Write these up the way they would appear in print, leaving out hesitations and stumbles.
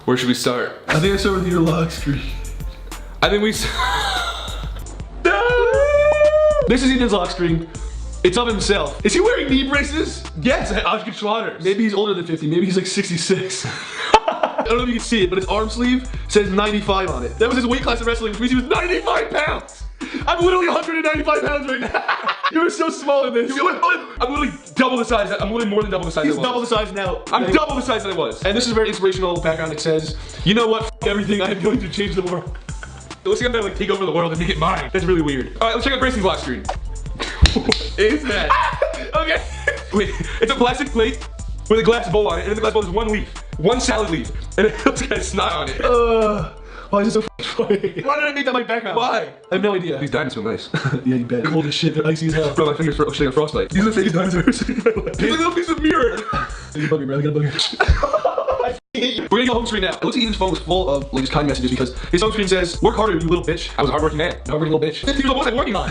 Where should we start? I think I start with your lock screen. I think we. This is Ethan's lock screen. It's of himself. Is he wearing knee braces? Yes, Oscar Schwatters. Maybe he's older than 50. Maybe he's like 66. I don't know if you can see it, but his arm sleeve says 95 on it. That was his weight class in wrestling, which means he was 95 pounds. I'm literally 195 pounds right now. You were so small in this. I'm literally double the size. I'm literally more than double the size. He's double the size now. I'm double the size that I was. And this is a very inspirational background that says, you know what? F everything. I am going to change the world. It looks like I'm gonna like take over the world and make it mine. That's really weird. All right, let's check out Grayson's lock screen. What is that? Okay. Wait, it's a plastic plate with a glass bowl on it, and in the glass bowl is one leaf, one salad leaf, and it looks like snot on it. Why is it so funny? Why did I make that my background? Why? I have no idea. These diamonds feel nice. Yeah, you bet. Cold as shit. They're icy as hell. Bro, my fingers feel like a frostbite. These are the fake diamonds I've ever seen in my life. It's like a little piece of mirror. You bugger, bro. I got a bugger. We're gonna go home screen now. It looks like Ethan's phone was full of like just kind messages because his home screen says, "Work harder, you little bitch." I was a hardworking man. Hardworking little bitch. 50 years old, what was I working on?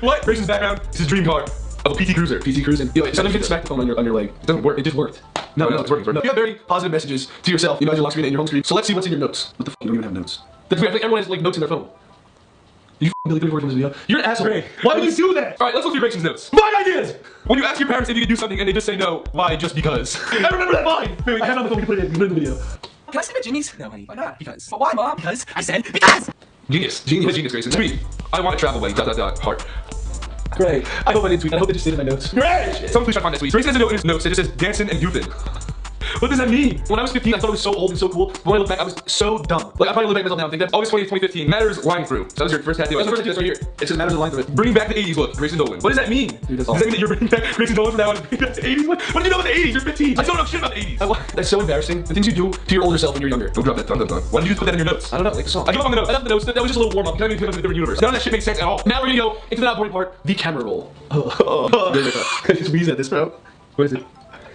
What? Grayson's background is his dream car of a PT Cruiser. PT Cruising. Yo, suddenly you smack the phone on your leg. It doesn't work. It just worked. No, it's working. No, you have very positive messages to yourself. You know, your lock screen and your home screen. So let's see what's in your notes. What the fuck? You don't even have notes. That's weird. I think everyone has like notes in their phone. You really good from this video. You're an asshole. Great. Why would you do that? All right, let's look through Grayson's notes. My ideas! When you ask your parents if you can do something and they just say no, why? Just because. I remember that line. Wait, I have it on the phone. We can put it in the video. Can I sleep at Jimmy's? No, honey. Why not? Because. But why, Mom? Because. I said because! Genius, Grayson. Tweet. I want to travel away. ... Heart. Great. I hope I didn't tweet. I hope they just stayed in my notes. Great! Someone please try to find that tweet. Grayson has a note in his notes that just says dancing and goofing. What does that mean? When I was 15, I thought it was so old and so cool. But when I look back, I was so dumb. Like, I probably look back myself now and think that August 20th, 2015. Matters line through. So that was your first tattoo. That's the first tattoo. That's right here. It says matters of line through it. Bringing back the 80s look, Grayson Dolan. What does that mean? Dude, does that mean that you're bringing back Grayson Dolan from now on and bringing back the 80s look? What do you know about the 80s? You're 15. I don't know shit about the 80s. That's so embarrassing. The things you do to your older self when you're younger. Don't drop that. Done. Why did you just put that in your notes? I don't know, like the song. I give up on the notes. I left the notes. That was just a little warm up. You don't need to put it in a different universe. None of that shit makes sense at all. Now we're gonna go into the not boring part, the camera roll. I just wheeze at this, bro. What is it?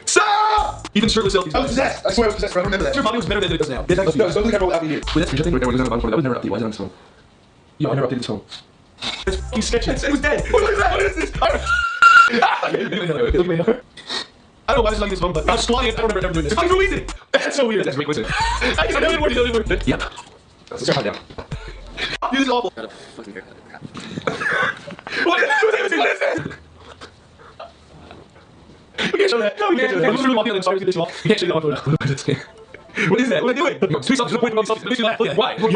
Stop! Even shirtless selfies. I was possessed. I swear I was possessed, bro. I remember that. Your body was better than it does now. No, don't look at the camera without me here. Wait, that's your thing? That was never updated. Why is it on this phone? Yo, I never updated this phone. It's fucking sketchy. It was dead. What is that? What is this? Look at me. I don't know why this is like this phone, but I was squatting. I don't remember ever doing this. It's fucking wheezing. That's so weird. That's great. Listen. I know it worked. Yep. Let's try it down. This is awful. Got a fucking haircut. What is this? We can't show that. No, we can't show that. I'm just really walking on the stars. We can't show that on photo. What is that? What are you doing? Tweet something. Point about something. Makes you laugh. Why? Oh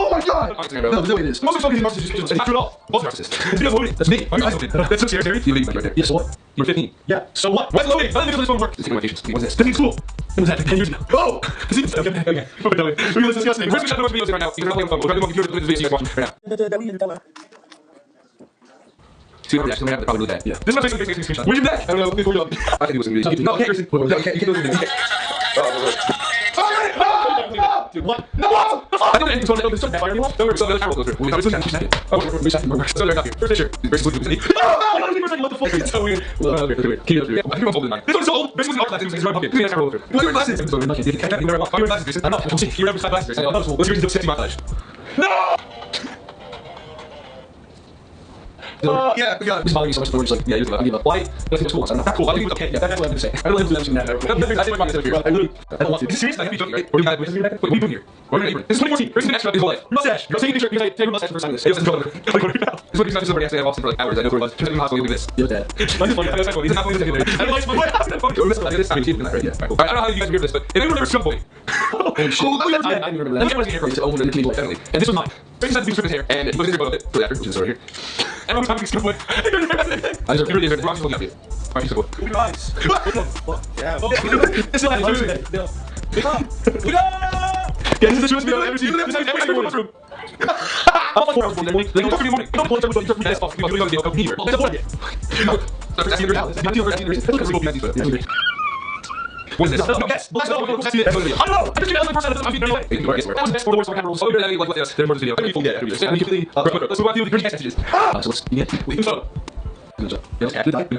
my god! No, no way it is. Most of the focus is not true at all. Most narcissists. It's because loading. That's me. Are you isolated? That's so scary. You leave right there. Yeah, so what? You're 15. Yeah, so what? What's loading? How does this phone work? It's taking my patience. What's this? This is cool. When was that? 10 years ago. Oh! Okay. We're discussing. We're watching videos right now. You're playing on the phone. We're trying to do this video you're watching right now. See what reaction we have? Probably that. Yeah. This is my Facebook screenshot. Where's your neck? I don't know. Let me pull it up. I think it was in video. No, seriously. No, you can't do it. Dude, what? No! I don't think it's so that fire anymore. Don't worry, so the camera will go through. We're second. Oh, we're second. So they're not here. First picture. Grayson looking at I don't think what the fuck? It's so weird. Weird. Keep it up. I think I'm older than mine. This one's so old. Grayson was in art class. He's right pocket. Give me that camera over. What's your glasses? I'm sorry, I'm not kidding. You're wearing glasses, Grayson. I'm not. You're wearing glasses, Grayson. What's your sexy montage? No! Yeah, we got it. It's bothering me so much that we're just like, yeah, you give up. I give up. Why? I think it's cool. I don't know. That's cool. Why do you think okay? Yeah, that's what I'm gonna say. I don't know if I'm that. I didn't want to say I don't want to. Seriously, I can't be joking, right? What are you doing here? What are you doing? This is 2014. Grayson's been extra his whole life. Mustache. I'm taking a picture because I take a mustache the first time this. This is what he's not just somebody I have Austin for like hours. I know who it was. Just in the hospital, look at this. Yo, Dad. He's not funny. I don't like my wife. I don't know how you guys hear this, but if anyone ever scum boy. Holy shit. I remember that. I was here to own the team definitely. And this was mine. Grayson had to do his hair, and he looks at your boat after, which is over here. And I'm talking scum boy. I deserve it. Really is. Rock's looking at you. Alright, he's cool. Nice. Yeah. It's still happening today. Yeah, this is the truest video I've ever seen. This is every single room. I'm like 4 hours before they go 4 in the morning. Don't play with the that's off. You're going to go here. That's what I did. What is this? No, guess. I don't know. I just did the other person. I'm feeling like that was best for the worst camera rolls. Oh, you're like this. There's more to this video. Let's move on to the first messages. So let's get good job.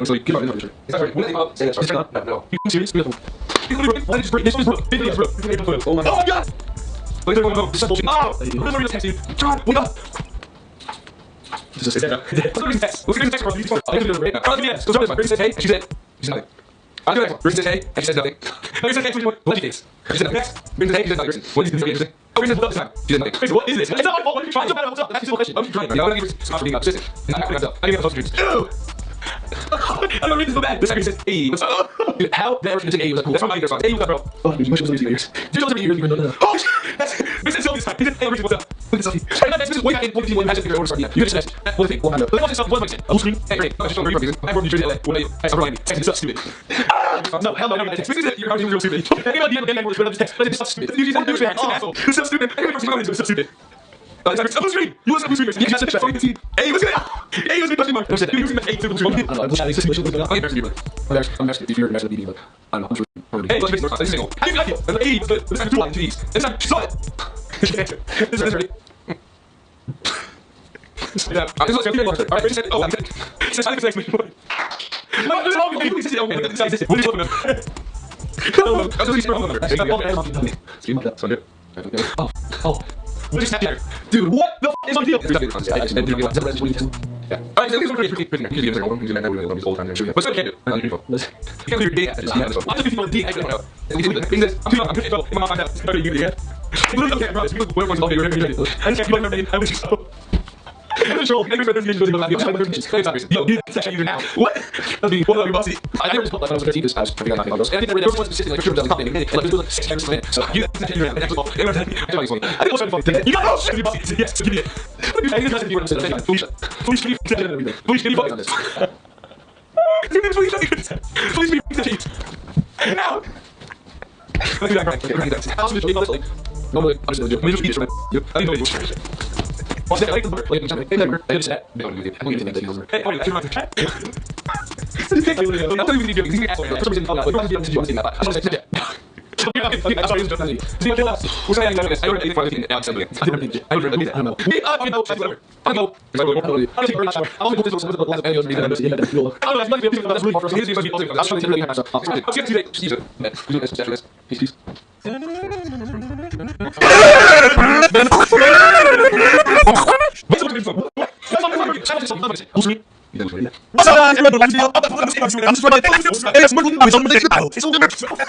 So you keep on the picture. It's alright. When they up, say that's right. No. You serious? This is broke. This is broke. Oh my god. Wait, they're going to go. This is bullshit. Oh! What is the real text, dude? John, wake up! This is Let's go to text. Let's go to text for us. I'll give you the right now. Carla, give me yes. Go show this one. Grace says hey, and she said nothing. I'll do that one. Grace says hey, and she says nothing. Grayson, next, Pledgy dates. She said, next, Grayson, hey, she said, Grayson, what is this very interesting? Oh, Grayson, this time. She said, nothing. Grayson, what is this? It's not my fault. What are you trying? It doesn't matter. What's up? That's a simple question. I'm just trying. I'm going to give you for being persistent. And I'm not going to help. I give you a I don't read this so bad. This actually says A. Dude, how the ever say A was that cool? That's from my ears. A was that, bro. Oh, dude, you must have your ears. Dude, those are your ears. Oh, shit. This is Sylvie's time. He said, hey, what's up? Look at Sophie. This is way back in 2015 when you had to figure out order start. You just said, what do you think? What happened? Let me watch this stuff. What am I saying? Full screen. Hey, great. I was just going to read I'm from New Jersey, LA. What are you? Hey, I'm Ryan. Text me. This stupid. No, hell no. Text. This is it. You're real stupid. Hey, about the end of the game, we're just text. This is stupid. You just do it. Asshole. This is so stupid. Hey, it's so stupid. It's blue screen. You listen to blue screen. You just said it. Hey, what's good? Hey, what's good? Question mark. You're using the A to blue screen. I don't know. I'm just I'm if you're immersed in the but I don't know. I'm just hey, let's make this single. How do you like it? There's an A, but there's two lines to these. This time, saw it. This is ready. Yeah, this looks good. Alright, Rachel said, oh, I'm good. He says, I think it's next week. What is wrong with you? This is okay. This is what are you talking about? Oh, that's what he's from. Oh. What is happening? Dude, what the f is my deal? Yeah. Alright, so this is pretty prisoner. He's the other one. He's in that movie. He's old time. What's good? Can't do. I'm can't do your day. I'm just 50 on the D. I don't know. He says, I'm too young. I'm 50. My mom found out. It's better you do it. Okay, bro. Where was all your ready? I just can't keep my name. I wish so. I'm sure. Maybe better than you yo, dude, that's actually now. What? That's me. What up, bossy? I never just when I was 13 because I was trying to get on those. And I think the first one specifically like sure something. And like like 6 times a minute. So you that's actually and actually I think it's funny. You got no shit, bossy. Yes, give me it. I think that's you want to say. Please be please be on this. Please be now. Normally, I'm just going to do it. I know you. What's that? Like the bird? Like the hey, never. I just said. No, I'm going to make it. Hey, I'm going to chat. I'll tell you what you do. You can ask for some reason. Like, why did you want to see that? I'm just like, yeah. I'm sorry, it's just funny. See, kill us. We're saying this. I would 85 and outside I don't know. Me, I don't know. I don't know. I don't know. I don't know. I'll put this on the last video. I don't know. That's really hard for us. Here's the video. I'll show you really hard stuff. I'll get to it. Use it. Peace. What's up, guys?